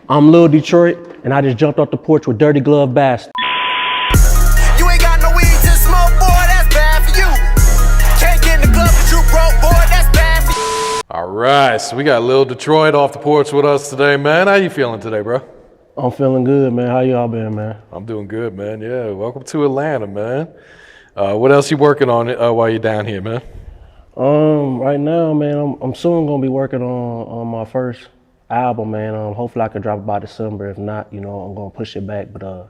I'm Lil Detroit, and I just jumped off the porch with Dirty Glove Bastard. You ain't got no weed to smoke, boy, that's bad for you. Can't get in the club but you broke, boy, that's bad for you. All right, so we got Lil Detroit off the porch with us today, man. How you feeling today, bro? I'm feeling good, man. How y'all been, man? I'm doing good, man. Yeah, welcome to Atlanta, man. What else you working on while you're down here, man? Right now, man, I'm soon gonna be working on my first album, man. Hopefully I can drop it by December. If not, I'm gonna push it back. But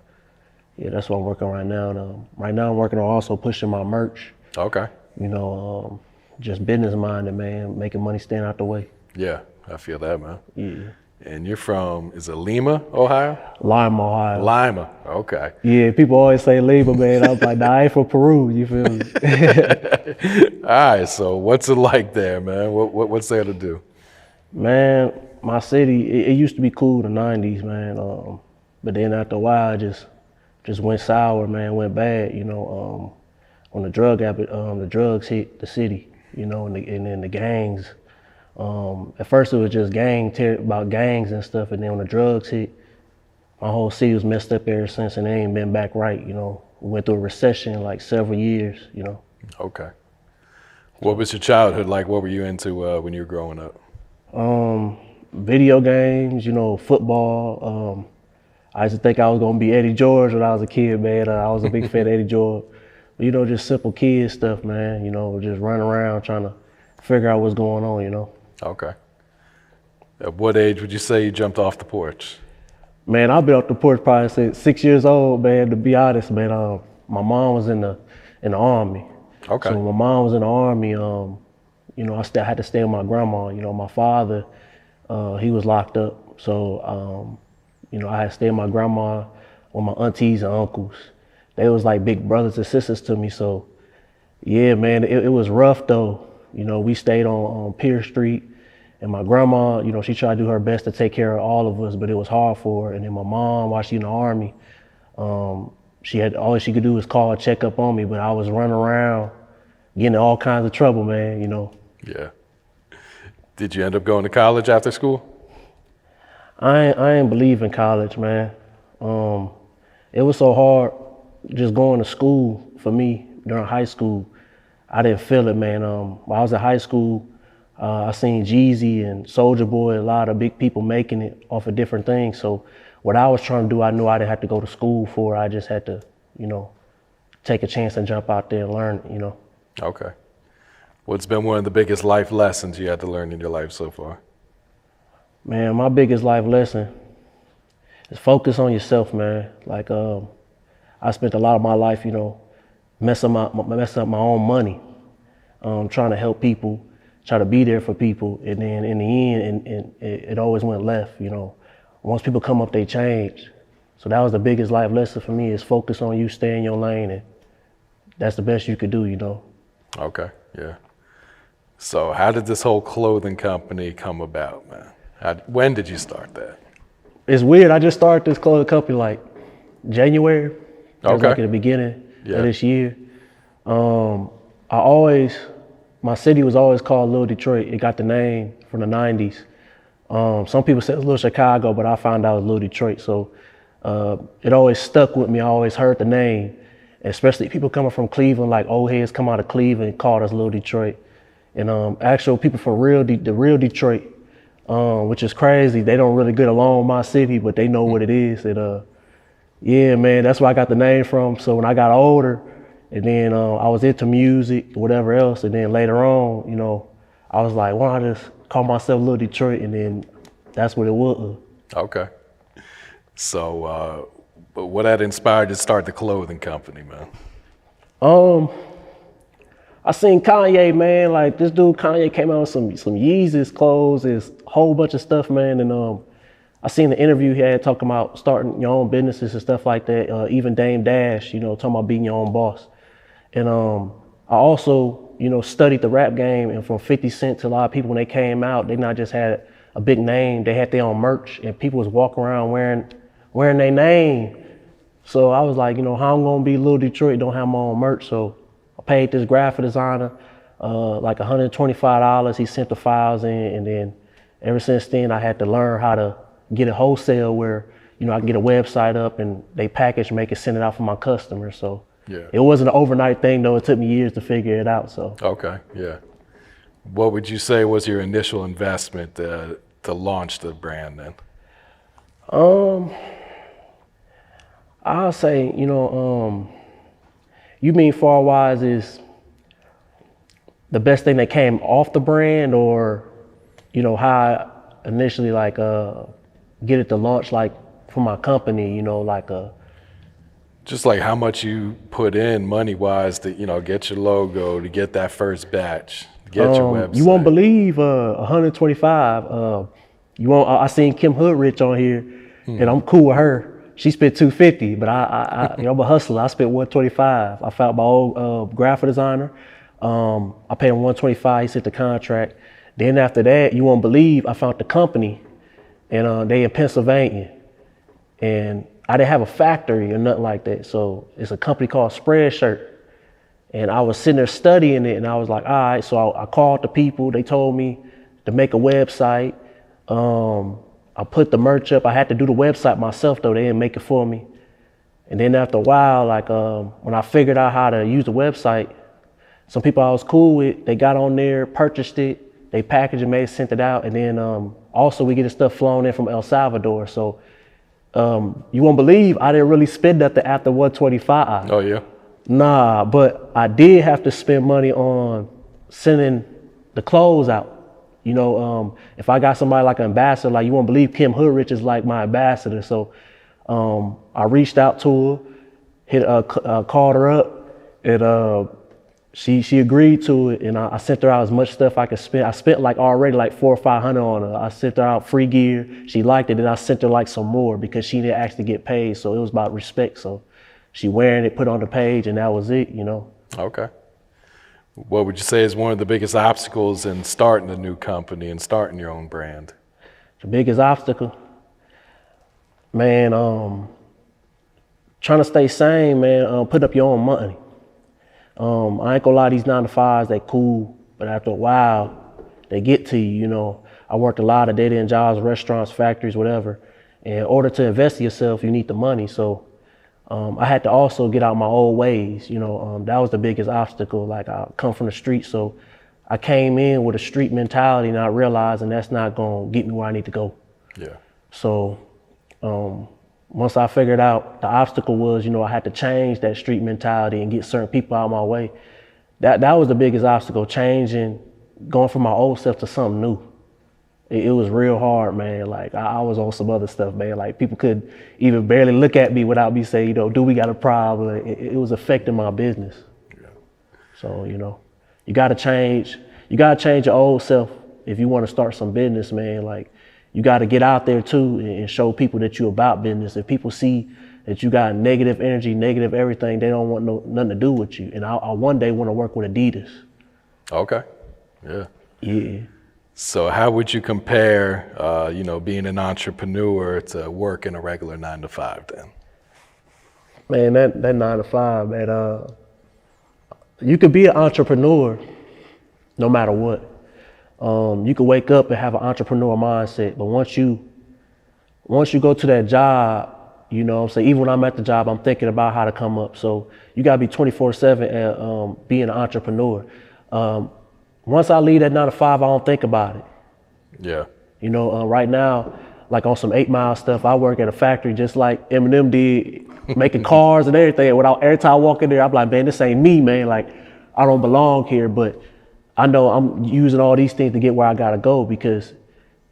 yeah, that's what I'm working on right now. And, right now I'm working on also pushing my merch. Okay. Just business minded, man, making money staying out the way. Yeah, I feel that, man. Yeah. And you're from, is it Lima, Ohio? Lima, Ohio. Lima, okay. Yeah, people always say Lima, man. I was like, nah, I ain't from Peru, you feel me? All right, so what's it like there, man? What's there to do? Man, my city, it used to be cool in the 90s, man. But then after a while, it just went sour, man, went bad, when the drugs hit the city, and then the gangs. At first it was just about gangs and stuff, and then when the drugs hit, my whole city was messed up ever since, and they ain't been back right, We went through a recession like several years, Okay. What was your childhood like? What were you into when you were growing up? Video games, football. I used to think I was gonna be Eddie George when I was a kid, man. I was a big fan of Eddie George. But, just simple kid stuff, man. Just running around trying to figure out what's going on, Okay. At what age would you say you jumped off the porch? Man, I've been off the porch probably since 6 years old, man, to be honest, man. My mom was in the Army. Okay. So when my mom was in the Army, I still had to stay with my grandma. My father, he was locked up. So, I had to stay with my grandma, with my aunties and uncles. They was like big brothers and sisters to me. So, yeah, man, it was rough though. We stayed on Pierce Street, and my grandma, she tried to do her best to take care of all of us, but it was hard for her. And then my mom, while she in the Army, she had all she could do was call and check up on me, but I was running around, getting in all kinds of trouble, man, Yeah. Did you end up going to college after school? I ain't believe in college, man. It was so hard just going to school for me during high school. I didn't feel it, man. While I was in high school, I seen Jeezy and Soulja Boy, a lot of big people making it off of different things. So what I was trying to do, I knew I didn't have to go to school for. I just had to, take a chance and jump out there and learn, Okay. What's been one of the biggest life lessons you had to learn in your life so far? Man, my biggest life lesson is focus on yourself, man. Like, I spent a lot of my life, messing up my own money, trying to help people, try to be there for people, and then in the end, it always went left. Once people come up, they change. So that was the biggest life lesson for me: is focus on you, stay in your lane, and that's the best you could do. Okay, yeah. So how did this whole clothing company come about, man? When did you start that? It's weird. I just started this clothing company like January. It was like at the beginning of this year. My city was always called Lil Detroit. It got the name from the 90s. Some people said it was Lil Chicago, but I found out it was Lil Detroit. So it always stuck with me. I always heard the name, especially people coming from Cleveland, like old heads come out of Cleveland and called us Lil Detroit. And actual people from the real Detroit, which is crazy. They don't really get along with my city, but they know what it is. And yeah, man, that's where I got the name from. So when I got older, and then I was into music, whatever else, and then later on, I was like, why don't I just call myself Lil Detroit? And then that's what it was. Okay. So, but what had inspired you to start the clothing company, man? I seen Kanye, man. Like this dude, Kanye came out with some Yeezus clothes, this whole bunch of stuff, man. And I seen the interview he had talking about starting your own businesses and stuff like that. Even Dame Dash, talking about being your own boss. And I also, studied the rap game, and from 50 Cent to a lot of people when they came out, they not just had a big name, they had their own merch, and people was walking around wearing their name. So I was like, how I'm gonna be Lil Detroit, don't have my own merch. So I paid this graphic designer like $125. He sent the files in, and then ever since then I had to learn how to get it wholesale where, you know, I can get a website up and they package, make it, send it out for my customers. So it wasn't an overnight thing though. It took me years to figure it out. So. Okay, yeah. What would you say was your initial investment to launch the brand then? I'll say, you know, you mean far-wise is the best thing that came off the brand, or, you know, how I initially like get it to launch, like for my company, you know, like just like how much you put in money-wise to, you know, get your logo, to get that first batch, get your website. You won't believe 125. You won't. I seen Kim Hoodrich on here, and I'm cool with her. She spent 250, but I you know, I'm a hustler. I spent 125. I found my old graphic designer. I paid him 125. He sent the contract. Then after that, you won't believe, I found the company, and they in Pennsylvania, and I didn't have a factory or nothing like that. So it's a company called Spreadshirt, and I was sitting there studying it, and I was like, all right. So I called the people. They told me to make a website. I put the merch up. I had to do the website myself though. They didn't make it for me. And then after a while, like when I figured out how to use the website, some people I was cool with, they got on there, purchased it, they packaged it, made, sent it out. And then also we get the stuff flown in from El Salvador. So you won't believe I didn't really spend nothing after 125. Oh yeah? Nah, but I did have to spend money on sending the clothes out. You know, if I got somebody like an ambassador, like you won't believe Kim Hoodrich is like my ambassador. So I reached out to her, called her up, and she agreed to it. And I sent her out as much stuff I could spend. I spent like already like $400 or $500 on her. I sent her out free gear. She liked it. And I sent her like some more because she didn't actually get paid. So it was about respect. So she wearing it, put it on the page, and that was it, you know. Okay. What would you say is one of the biggest obstacles in starting a new company and starting your own brand? The biggest obstacle, man, trying to stay sane, man, put up your own money. I ain't gonna lie, these 9-to-5s, they cool, but after a while, they get to you, you know. I worked a lot of dead-end jobs, restaurants, factories, whatever. And in order to invest in yourself, you need the money. So I had to also get out my old ways, you know. That was the biggest obstacle. Like, I come from the street, so I came in with a street mentality, and I realized, and that's not gonna get me where I need to go. Yeah. So once I figured out the obstacle was, you know, I had to change that street mentality and get certain people out of my way. That was the biggest obstacle, changing, going from my old self to something new. It was real hard, man. Like, I was on some other stuff, man. Like, people could even barely look at me without me saying, you know, do we got a problem? It was affecting my business. Yeah. So, you know, you gotta change your old self if you wanna start some business, man. Like, you gotta get out there too and show people that you're about business. If people see that you got negative energy, negative everything, they don't want nothing to do with you. And I one day wanna work with Adidas. Okay, yeah. Yeah. So how would you compare, you know, being an entrepreneur to working a regular 9-to-5 then? Man, that 9-to-5, man, you could be an entrepreneur no matter what. You could wake up and have an entrepreneur mindset, but once you go to that job, you know what I'm saying, even when I'm at the job, I'm thinking about how to come up. So you gotta be 24/7 at being an entrepreneur. Once I leave that 9-to-5, I don't think about it. Yeah. You know, right now, like on some 8 Mile stuff, I work at a factory just like Eminem did, making cars and everything. Every time I walk in there, I'm like, man, this ain't me, man. Like, I don't belong here, but I know I'm using all these things to get where I gotta go, because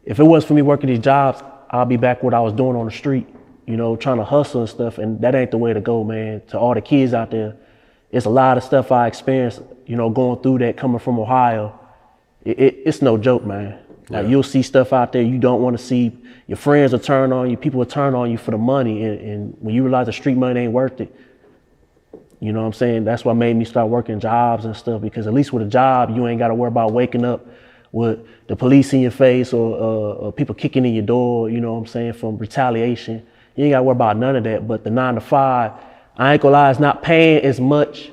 if it wasn't for me working these jobs, I'll be back what I was doing on the street, you know, trying to hustle and stuff, and that ain't the way to go, man. To all the kids out there, it's a lot of stuff I experienced, you know, going through that, coming from Ohio. It's no joke, man. Yeah. Like, you'll see stuff out there you don't want to see. Your friends will turn on you, people will turn on you for the money, and when you realize the street money ain't worth it, you know what I'm saying? That's what made me start working jobs and stuff, because at least with a job, you ain't got to worry about waking up with the police in your face or people kicking in your door, you know what I'm saying, from retaliation. You ain't got to worry about none of that. But the 9-to-5, I ain't gonna lie, it's not paying as much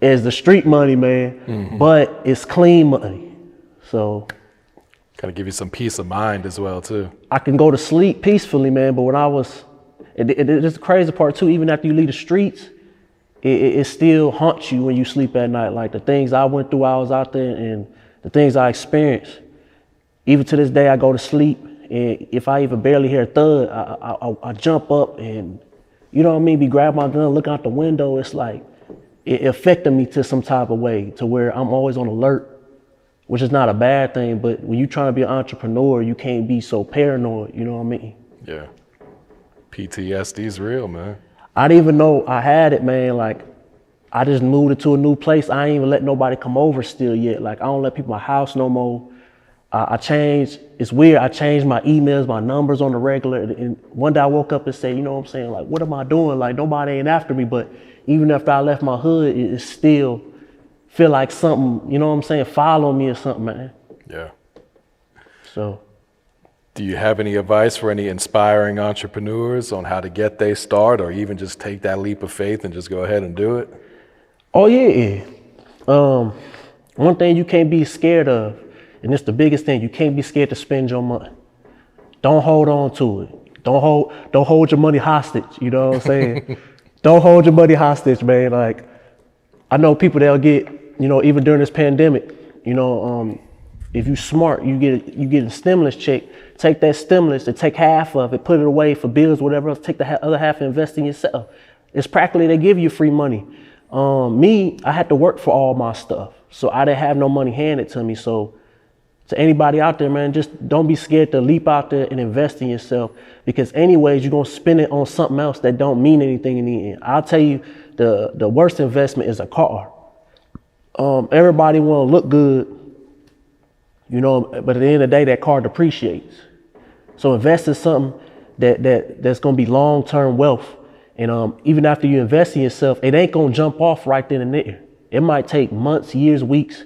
as the street money, man, but it's clean money. So. Kind of give you some peace of mind as well too. I can go to sleep peacefully, man. But when I was, it's the crazy part too. Even after you leave the streets, it still haunts you when you sleep at night. Like the things I went through while I was out there and the things I experienced. Even to this day, I go to sleep, and if I even barely hear a thud, I jump up and, you know what I mean, be grab my gun, look out the window. It's like it affected me to some type of way to where I'm always on alert, which is not a bad thing. But when you're trying to be an entrepreneur, you can't be so paranoid. You know what I mean? Yeah. PTSD is real, man. I didn't even know I had it, man. Like, I just moved into a new place. I ain't even let nobody come over still yet. Like, I don't let people in my house no more. I changed, it's weird, I changed my emails, my numbers on the regular. And one day I woke up and said, you know what I'm saying? Like, what am I doing? Like, nobody ain't after me. But even after I left my hood, it still feel like something, you know what I'm saying, follow me or something, man. Yeah. So. Do you have any advice for any inspiring entrepreneurs on how to get their start or even just take that leap of faith and just go ahead and do it? Oh, yeah. One thing you can't be scared of, and it's the biggest thing, you can't be scared to spend your money. Don't hold on to it. Don't hold your money hostage, you know what I'm saying? Don't hold your money hostage, man. Like, I know people that'll get, you know, even during this pandemic, you know, if you smart, you get a stimulus check, take that stimulus and take half of it, put it away for bills, whatever else, take the other half and invest in yourself. It's practically, they give you free money. Me, I had to work for all my stuff. So I didn't have no money handed to me. So to anybody out there, man, just don't be scared to leap out there and invest in yourself, because anyways, you're gonna spend it on something else that don't mean anything in the end. I'll tell you, the worst investment is a car. Everybody wanna look good, you know, but at the end of the day, that car depreciates. So invest in something that's gonna be long-term wealth. And even after you invest in yourself, it ain't gonna jump off right then and there. It might take months, years, weeks,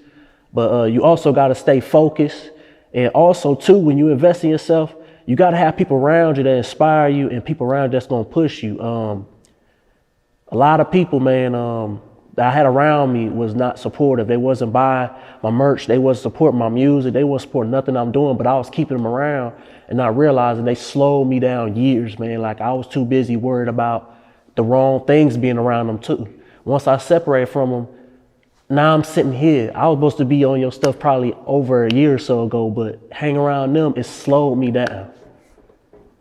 but you also gotta stay focused. And also too, when you invest in yourself, you gotta have people around you that inspire you and people around you that's gonna push you. A lot of people, man, that I had around me was not supportive. They wasn't buying my merch. They wasn't supporting my music. They wasn't supporting nothing I'm doing, but I was keeping them around and not realizing they slowed me down years, man. Like, I was too busy worried about the wrong things being around them too. Once I separated from them, now I'm sitting here. I was supposed to be on your stuff probably over a year or so ago, but hanging around them, it slowed me down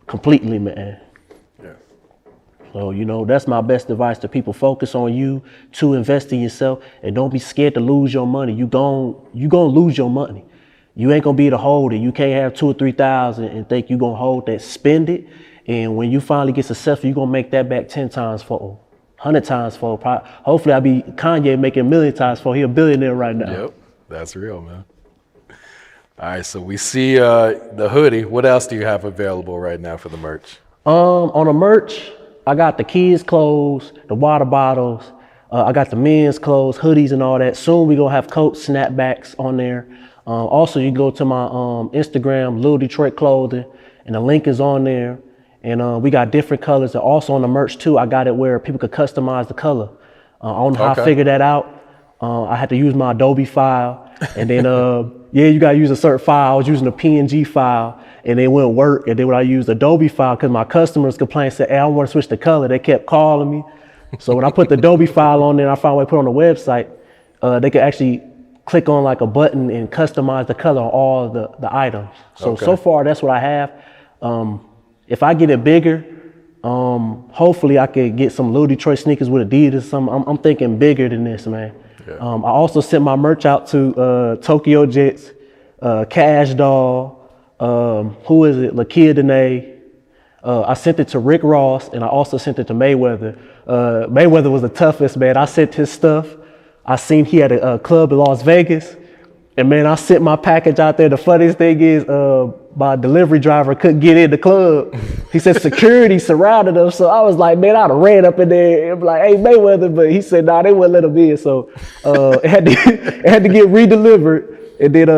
completely, man. Yeah. So, you know, that's my best advice to people. Focus on you, to invest in yourself, and don't be scared to lose your money. You gonna lose your money. You ain't gonna be able to hold it. You can't have 2,000 or 3,000 and think you're gonna hold that. Spend it, and when you finally get successful, you're gonna make that back 10 times fold, 100 times fold. Hopefully I'll be Kanye making 1,000,000 times fold. He a billionaire right now. Yep, that's real, man. All right, so we see the hoodie. What else do you have available right now for the merch? On the merch, I got the kids' clothes, the water bottles. I got the men's clothes, hoodies and all that. Soon we gonna have coats, snapbacks on there. Also, you go to my Instagram, Lil Detroit Clothing, and the link is on there. And we got different colors. And also on the merch too, I got it where people could customize the color. I don't know how I figured that out. I had to use my Adobe file. And then, yeah, you gotta use a certain file. I was using a PNG file and it wouldn't work. And then when I used Adobe file, because my customers complained, said, hey, I want to switch the color. They kept calling me. So when I put the Adobe file on there, I found a way to put it on the website, they could actually click on like a button and customize the color on all the items. So, so far, that's what I have. If I get it bigger, hopefully I could get some Lil Detroit sneakers with Adidas. I'm thinking bigger than this, man. Yeah. I also sent my merch out to Tokyo Jets, Cash Doll, who is it, Lakia Dene. I sent it to Rick Ross, and I also sent it to Mayweather. Mayweather was the toughest, man. I sent his stuff. I seen he had a club in Las Vegas, and man, I sent my package out there. The funniest thing is, my delivery driver couldn't get in the club. He said security surrounded him. So I was like, man, I'd have ran up in there and be like, hey, Mayweather. But he said, nah, they wouldn't let him in. So it had to get redelivered. And then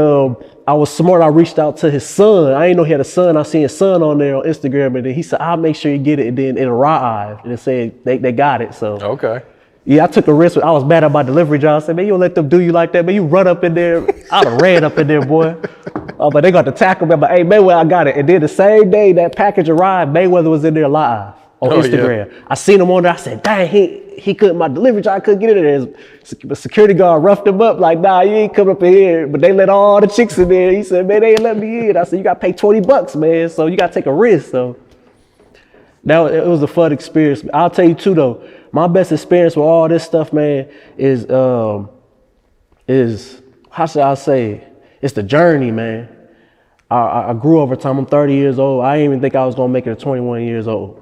I was smart. I reached out to his son. I didn't know he had a son. I seen his son on there on Instagram. And then he said, I'll make sure you get it. And then it arrived. And it said they got it. So Yeah, I took a risk. I was mad at my delivery job. I said, man, you don't let them do you like that, man. You run up in there. I'd have ran up in there, boy. But they got to tackle me. I'm like, hey, Mayweather, I got it. And then the same day that package arrived, Mayweather was in there live on Instagram. Yeah. I seen him on there. I said, dang, he couldn't, my delivery job couldn't get in there. The security guard roughed him up like, nah, you ain't coming up in here. But they let all the chicks in there. He said, man, they ain't let me in. I said, you got to pay $20, man. So you got to take a risk. So it was a fun experience. I'll tell you too, though. My best experience with all this stuff, man, is how should I say? It's the journey, man. I grew over time. I'm 30 years old. I didn't even think I was gonna make it to 21 years old.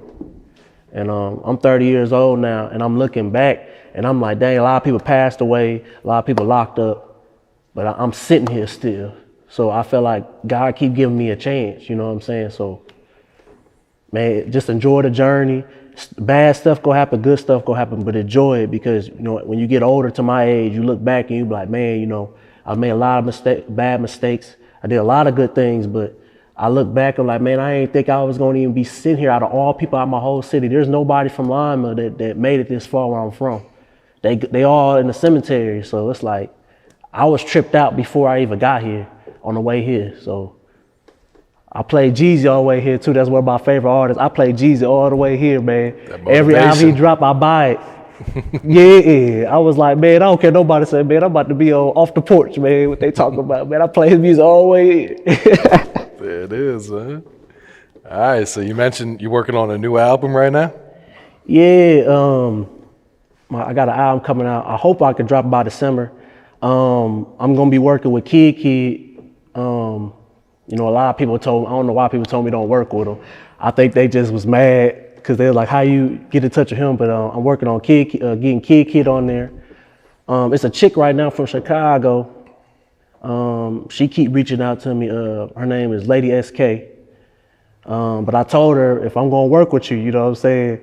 And I'm 30 years old now, and I'm looking back, and I'm like, dang, a lot of people passed away, a lot of people locked up, but I'm sitting here still. So I feel like God keep giving me a chance, you know what I'm saying? So, man, just enjoy the journey. Bad stuff gonna happen, good stuff gonna happen, but enjoy it, because, you know, when you get older to my age, you look back and you be like, man, you know, I made a lot of bad mistakes. I did a lot of good things, but I look back and like, man, I ain't think I was gonna even be sitting here out of all people out of my whole city. There's nobody from Lima that made it this far where I'm from. They all in the cemetery. So it's like, I was tripped out before I even got here on the way here. So I played Jeezy all the way here too. That's one of my favorite artists. I played Jeezy all the way here, man. Every album he drop, I buy it. Yeah, I was like, man, I don't care nobody say, man, I'm about to be off the porch, man. What they talking about, man? I play his music all the way here. There it is, man. All right, so you mentioned you're working on a new album right now? Yeah, I got an album coming out. I hope I can drop it by December. I'm gonna be working with Kid. You know, a lot of people I don't know why people told me don't work with him. I think they just was mad because they were like, how you get in touch with him? But I'm working on getting Kid on there. It's a chick right now from Chicago. She keep reaching out to me. Her name is Lady SK. But I told her, if I'm gonna work with you, you know what I'm saying,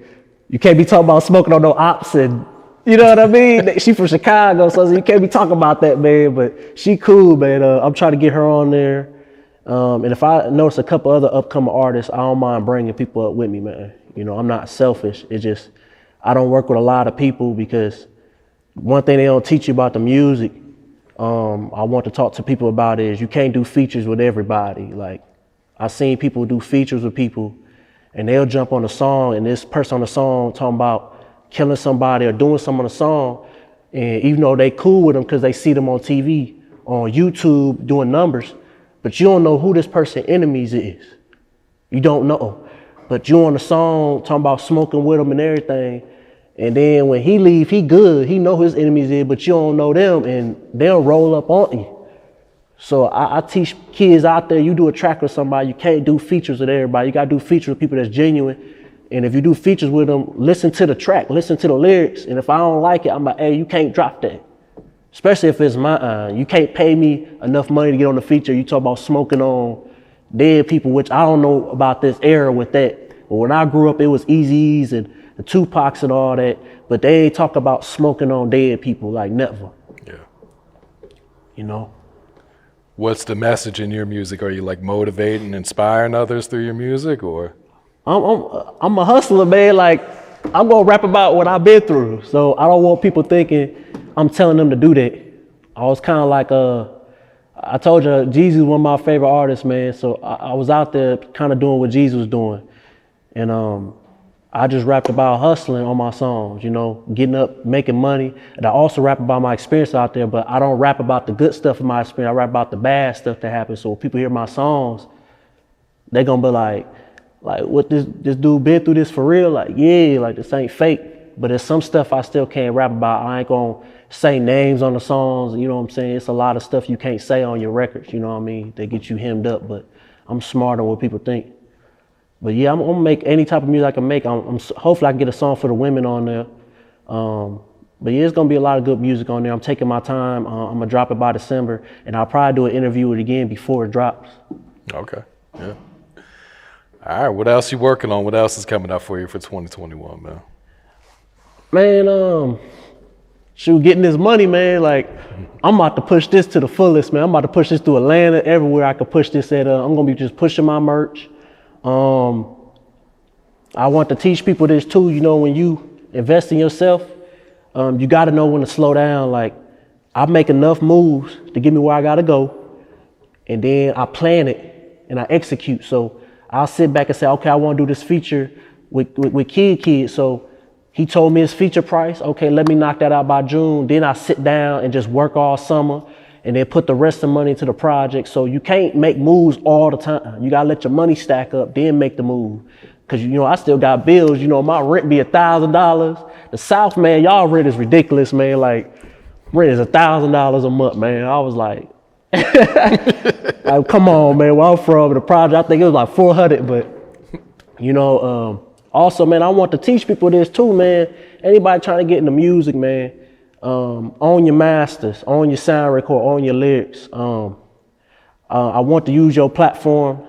you can't be talking about smoking on no ops, and you know what I mean? She from Chicago, so you can't be talking about that, man. But she cool, man. I'm trying to get her on there. And if I notice a couple other upcoming artists, I don't mind bringing people up with me, man. You know, I'm not selfish. It's just, I don't work with a lot of people because one thing they don't teach you about the music, I want to talk to people about is you can't do features with everybody. Like, I've seen people do features with people and they'll jump on a song and this person on the song talking about killing somebody or doing something on the song. And even though they cool with them because they see them on TV, on YouTube doing numbers, but you don't know who this person enemies is. You don't know. But you on the song talking about smoking with them and everything. And then when he leave, he good. He know who his enemies is, but you don't know them and they'll roll up on you. So I teach kids out there, you do a track with somebody, you can't do features with everybody. You gotta do features with people that's genuine. And if you do features with them, listen to the track, listen to the lyrics. And if I don't like it, I'm like, hey, you can't drop that. Especially if it's mine. You can't pay me enough money to get on the feature. You talk about smoking on dead people, which I don't know about this era with that. But when I grew up, it was Eazy's and the Tupacs and all that. But they talk about smoking on dead people like never. Yeah. You know? What's the message in your music? Are you like motivating, inspiring others through your music, or? I'm a hustler, man. Like, I'm gonna rap about what I've been through. So I don't want people thinking I'm telling them to do that. I was kind of like, I told you, Jeezy was one of my favorite artists, man. So I was out there kind of doing what Jeezy was doing. And I just rapped about hustling on my songs, you know, getting up, making money. And I also rap about my experience out there, but I don't rap about the good stuff in my experience. I rap about the bad stuff that happened. So when people hear my songs, they're gonna be like, what this dude been through this for real? Like, yeah, like this ain't fake. But there's some stuff I still can't rap about. I ain't gonna say names on the songs, you know what I'm saying? It's a lot of stuff you can't say on your records, you know what I mean? They get you hemmed up, but I'm smarter than what people think. But yeah, I'm gonna make any type of music I can make. Hopefully I can get a song for the women on there. But yeah, it's gonna be a lot of good music on there. I'm taking my time. I'm gonna drop it by December, and I'll probably do an interview with it again before it drops. Okay, yeah. All right, what else you working on? What else is coming up for you for 2021, man? Man, getting this money, man. Like, I'm about to push this to the fullest, man. I'm about to push this to Atlanta, everywhere I can push this at. I'm gonna be just pushing my merch. I want to teach people this too. You know, when you invest in yourself, You got to know when to slow down. Like, I make enough moves to get me where I got to go, and then I plan it and I execute. So I'll sit back and say, okay, I want to do this feature with Kid. So he told me his feature price. Okay, let me knock that out by June. Then I sit down and just work all summer and then put the rest of the money into the project. So you can't make moves all the time. You got to let your money stack up, then make the move. Cause you know, I still got bills. You know, my rent be $1,000. The South, man, y'all rent is ridiculous, man. Like, rent is $1,000 a month, man. I was like, like, come on, man. Where I'm from, the project, I think it was like 400. But you know, also, man, I want to teach people this too, man. Anybody trying to get into music, man, own your masters, own your sound record, own your lyrics. I want to use your platform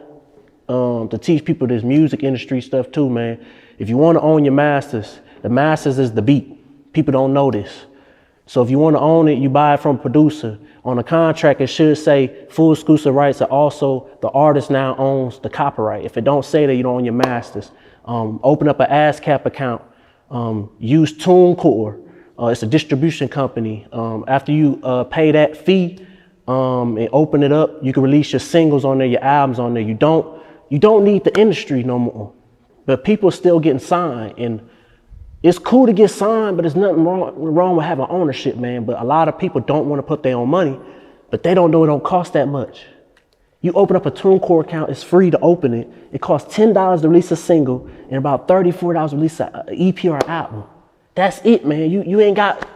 to teach people this music industry stuff too, man. If you want to own your masters, the masters is the beat. People don't know this. So if you want to own it, you buy it from a producer. On a contract, it should say full exclusive rights, and also the artist now owns the copyright. If it don't say that, you don't own your masters. Open up an ASCAP account. Use TuneCore. It's a distribution company. After you pay that fee and open it up, you can release your singles on there, your albums on there. You don't need the industry no more. But people are still getting signed, and it's cool to get signed, but there's nothing wrong with having ownership, man. But a lot of people don't want to put their own money, but they don't know it don't cost that much. You open up a TuneCore account, it's free to open it. It costs $10 to release a single and about $34 to release an EP or an album. That's it, man. You ain't got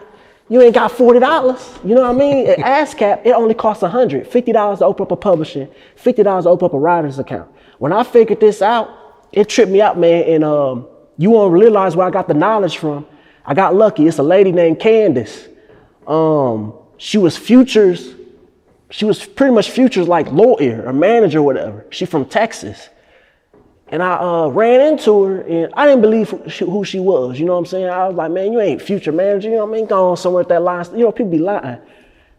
$40. You know what I mean? At ASCAP, it only costs $100. $50 to open up a publishing, $50 to open up a writer's account. When I figured this out, it tripped me out, man. And you won't realize where I got the knowledge from. I got lucky. It's a lady named Candace. She was pretty much Future's like lawyer or manager or whatever. She from Texas. And I ran into her, and I didn't believe who she was. You know what I'm saying? I was like, man, you ain't Future manager. You know what I mean? Go on somewhere with that line. You know, people be lying.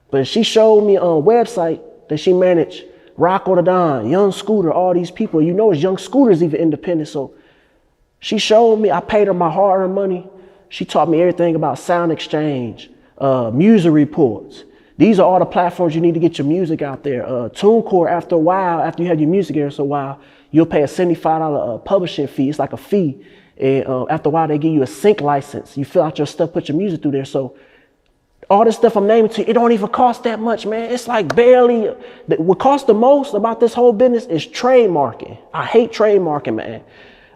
But she showed me on a website that she managed Rocco the Don, Young Scooter, all these people. You know, it's Young Scooter's even independent. So she showed me, I paid her my hard-earned money. She taught me everything about sound exchange, music reports. These are all the platforms you need to get your music out there. TuneCore, after a while, after you have your music here for a while, you'll pay a $75 publishing fee. It's like a fee. And after a while, they give you a sync license. You fill out your stuff, put your music through there. So all this stuff I'm naming to you, it don't even cost that much, man. It's like barely. What costs the most about this whole business is trademarking. I hate trademarking, man.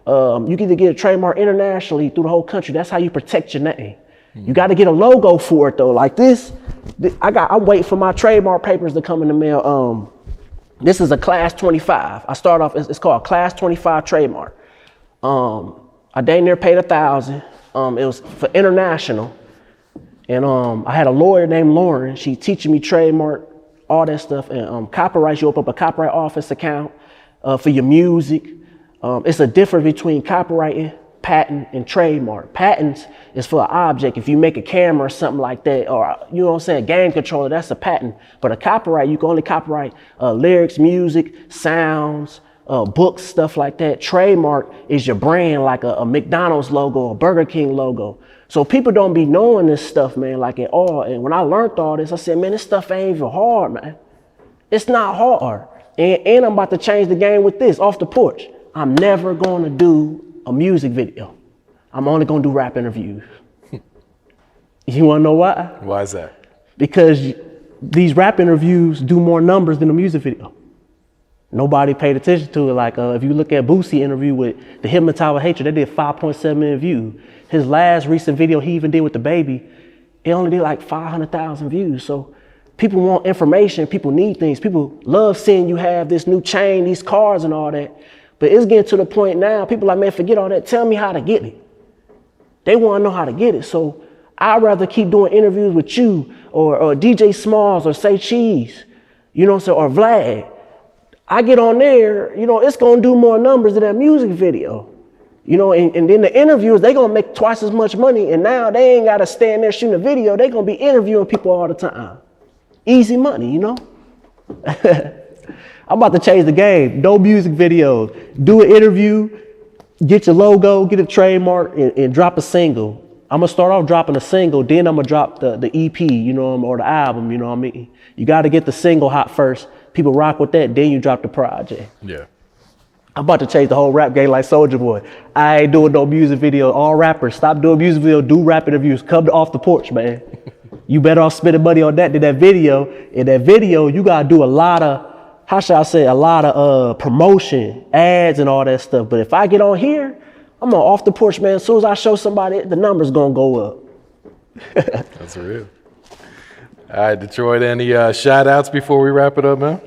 You can either get a trademark internationally through the whole country. That's how you protect your name. You got to get a logo for it though. Like this, I'm waiting for my trademark papers to come in the mail. This is a class 25. I start off, it's called a class 25 trademark. I dang near paid $1,000. It was for international. And I had a lawyer named Lauren. She teaching me trademark, all that stuff. And copyrights, you open up a copyright office account for your music. It's a difference between copywriting, patent, and trademark. Patents is for an object. If you make a camera or something like that, or you know what I'm saying, game controller, that's a patent. But a copyright, you can only copyright lyrics, music, sounds, books, stuff like that. Trademark is your brand, like a McDonald's logo, a Burger King logo. So people don't be knowing this stuff, man, like at all. And when I learned all this, I said, man, this stuff ain't even hard, man. It's not hard. And I'm about to change the game with this, off the porch. I'm never going to do a music video. I'm only going to do rap interviews. You want to know why? Why is that? Because these rap interviews do more numbers than a music video. Nobody paid attention to it. Like if you look at Boosie's interview with the Hypnotize with Hatred, they did 5.7 million views. His last recent video he even did with the baby, it only did like 500,000 views. So people want information. People need things. People love seeing you have this new chain, these cars and all that. But it's getting to the point now, people like, man, forget all that. Tell me how to get it. They want to know how to get it. So I'd rather keep doing interviews with you or DJ Smalls or Say Cheese, you know what I'm saying, or Vlad. I get on there, you know, it's going to do more numbers than that music video. You know, and then the interviewers, they going to make twice as much money. And now they ain't got to stand there shooting a video. They going to be interviewing people all the time. Easy money, you know. I'm about to change the game. No music videos. Do an interview, get your logo, get a trademark, and drop a single. I'm gonna start off dropping a single, then I'm gonna drop the EP, you know, or the album, you know what I mean? You gotta get the single hot first. People rock with that, then you drop the project. Yeah. I'm about to change the whole rap game like Soulja Boy. I ain't doing no music video. All rappers, stop doing music video, do rap interviews. Come to Off the Porch, man. You better off spending money on that than that video. In that video, you gotta do a lot of, how should I say, a lot of promotion, ads and all that stuff. But if I get on here, I'm on Off the Porch, man. As soon as I show somebody, the numbers gonna go up. That's real. All right, Detroit, any shout outs before we wrap it up, man?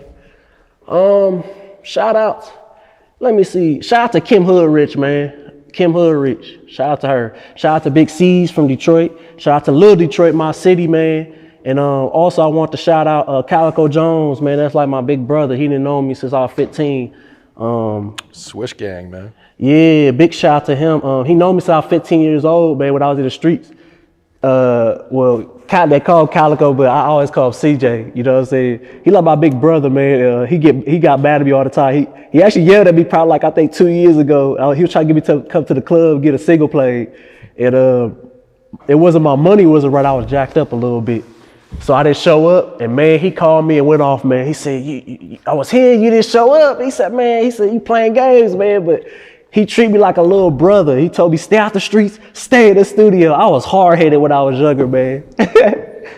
Shout outs. Let me see. Shout out to Kim Hoodrich, man. Kim Hoodrich. Shout out to her. Shout out to Big C's from Detroit. Shout out to Lil Detroit, my city, man. And also I want to shout out Calico Jones, man. That's like my big brother. He didn't know me since I was 15. Swish gang, man. Yeah, big shout out to him. He know me since I was 15 years old, man, when I was in the streets. Well, they call him Calico, but I always call him CJ. You know what I'm saying? He like my big brother, man. He got mad at me all the time. He actually yelled at me probably like I think 2 years ago. He was trying to get me to come to the club, get a single played, and it wasn't my money wasn't right. I was jacked up a little bit, so I didn't show up. And man, he called me and went off, man. He said, "I was here, you didn't show up." He said, "Man," he said, "you playing games, man," but he treated me like a little brother. He told me, stay out the streets, stay in the studio. I was hard-headed when I was younger, man.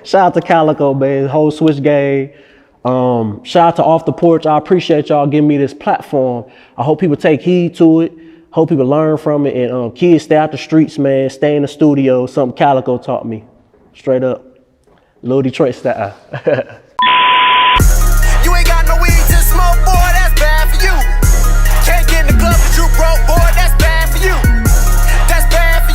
Shout out to Calico, man, the whole Swish gang. Shout out to Off the Porch. I appreciate y'all giving me this platform. I hope people take heed to it. Hope people learn from it. And kids, stay out the streets, man. Stay in the studio. Something Calico taught me. Straight up. Lil Detroit style.